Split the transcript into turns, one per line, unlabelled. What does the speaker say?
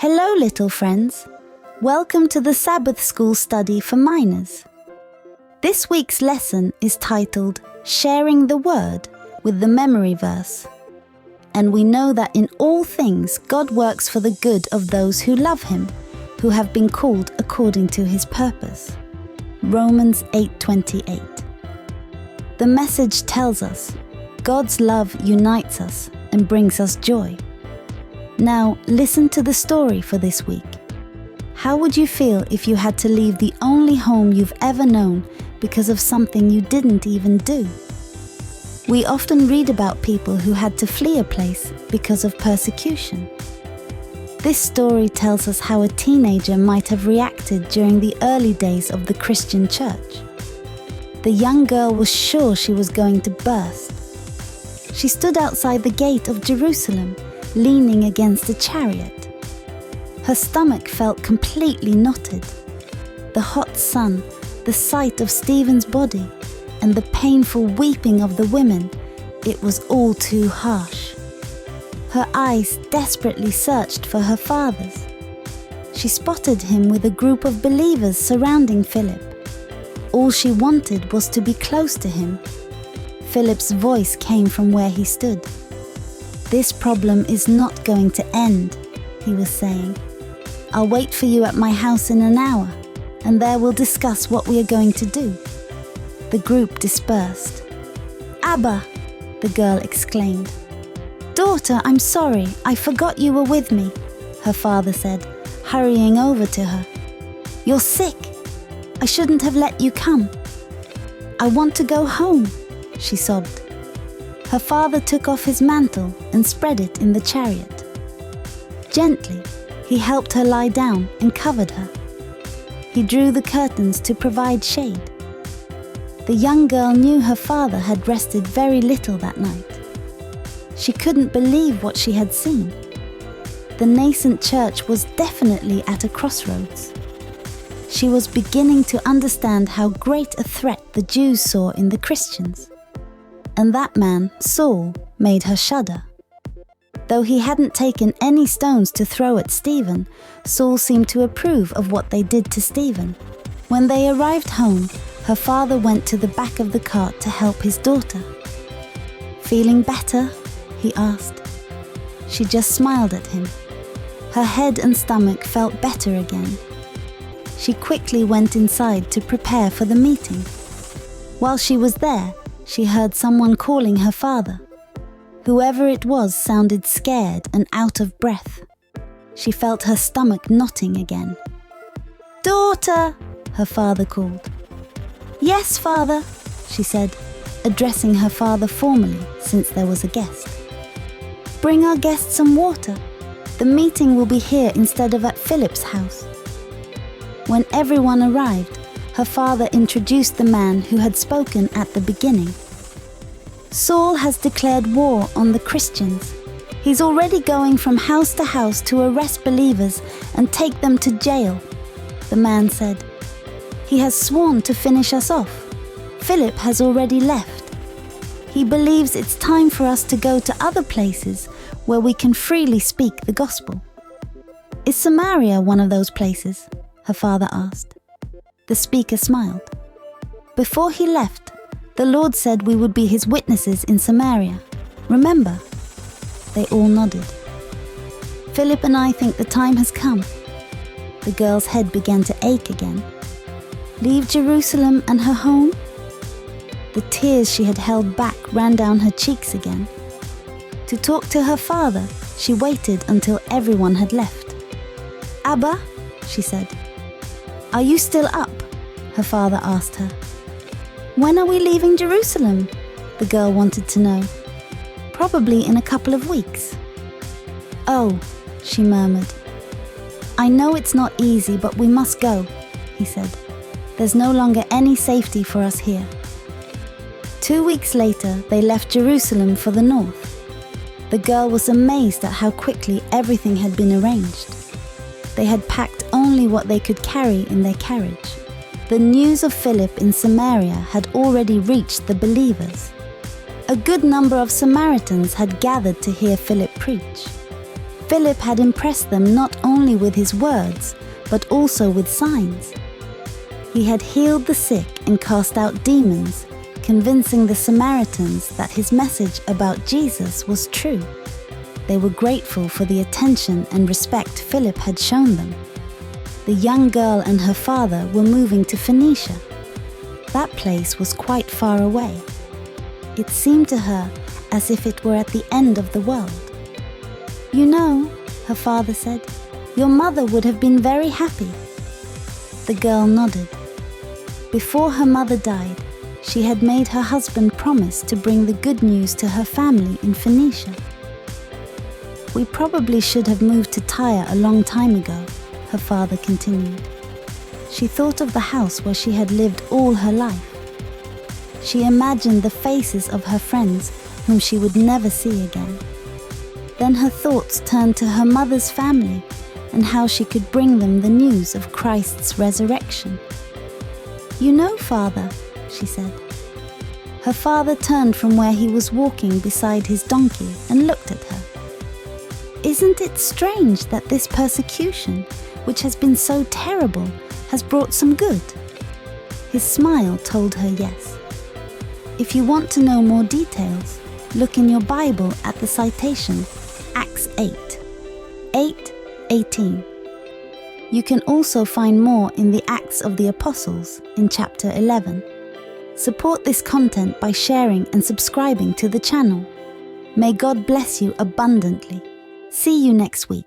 Hello, little friends. Welcome to the Sabbath School study for minors. This week's lesson is titled Sharing the Word with the memory verse. And we know that in all things God works for the good of those who love Him, who have been called according to His purpose. Romans 8:28. The message tells us God's love unites us and brings us joy. Now, listen to the story for this week. How would you feel if you had to leave the only home you've ever known because of something you didn't even do? We often read about people who had to flee a place because of persecution. This story tells us how a teenager might have reacted during the early days of the Christian church. The young girl was sure she was going to burst. She stood outside the gate of Jerusalem, leaning against a chariot. Her stomach felt completely knotted. The hot sun, the sight of Stephen's body, and the painful weeping of the women, it was all too harsh. Her eyes desperately searched for her father's. She spotted him with a group of believers surrounding Philip. All she wanted was to be close to him. Philip's voice came from where he stood. "This problem is not going to end," he was saying. "I'll wait for you at my house in an hour, and there we'll discuss what we are going to do." The group dispersed. "Abba!" the girl exclaimed. "Daughter, I'm sorry, I forgot you were with me," her father said, hurrying over to her. "You're sick. I shouldn't have let you come." "I want to go home," she sobbed. Her father took off his mantle and spread it in the chariot. Gently, he helped her lie down and covered her. He drew the curtains to provide shade. The young girl knew her father had rested very little that night. She couldn't believe what she had seen. The nascent church was definitely at a crossroads. She was beginning to understand how great a threat the Jews saw in the Christians. And that man, Saul, made her shudder. Though he hadn't taken any stones to throw at Stephen, Saul seemed to approve of what they did to Stephen. When they arrived home, her father went to the back of the cart to help his daughter. "Feeling better?" he asked. She just smiled at him. Her head and stomach felt better again. She quickly went inside to prepare for the meeting. While she was there, she heard someone calling her father. Whoever it was sounded scared and out of breath. She felt her stomach knotting again. "Daughter!" her father called. "Yes, father," she said, addressing her father formally since there was a guest. "Bring our guest some water. The meeting will be here instead of at Philip's house." When everyone arrived, her father introduced the man who had spoken at the beginning. "Saul has declared war on the Christians. He's already going from house to house to arrest believers and take them to jail," the man said. "He has sworn to finish us off. Philip has already left. He believes it's time for us to go to other places where we can freely speak the gospel." "Is Samaria one of those places?" her father asked. The speaker smiled. "Before he left, the Lord said we would be His witnesses in Samaria. Remember?" They all nodded. "Philip and I think the time has come." The girl's head began to ache again. Leave Jerusalem and her home? The tears she had held back ran down her cheeks again. To talk to her father, she waited until everyone had left. "Abba," she said. "Are you still up?" her father asked her. "When are we leaving Jerusalem?" the girl wanted to know. "Probably in a couple of weeks." "Oh," she murmured. "I know it's not easy, but we must go," he said. "There's no longer any safety for us here." 2 weeks later, they left Jerusalem for the north. The girl was amazed at how quickly everything had been arranged. They had packed only what they could carry in their carriage. The news of Philip in Samaria had already reached the believers. A good number of Samaritans had gathered to hear Philip preach. Philip had impressed them not only with his words, but also with signs. He had healed the sick and cast out demons, convincing the Samaritans that his message about Jesus was true. They were grateful for the attention and respect Philip had shown them. The young girl and her father were moving to Phoenicia. That place was quite far away. It seemed to her as if it were at the end of the world. "You know," her father said, "your mother would have been very happy." The girl nodded. Before her mother died, she had made her husband promise to bring the good news to her family in Phoenicia. "We probably should have moved to Tyre a long time ago," her father continued. She thought of the house where she had lived all her life. She imagined the faces of her friends whom she would never see again. Then her thoughts turned to her mother's family and how she could bring them the news of Christ's resurrection. "You know, Father," she said. Her father turned from where he was walking beside his donkey and looked at her. "Isn't it strange that this persecution, which has been so terrible, has brought some good?" His smile told her yes. If you want to know more details, look in your Bible at the citation Acts 8:18. You can also find more in the Acts of the Apostles in chapter 11. Support this content by sharing and subscribing to the channel. May God bless you abundantly. See you next week.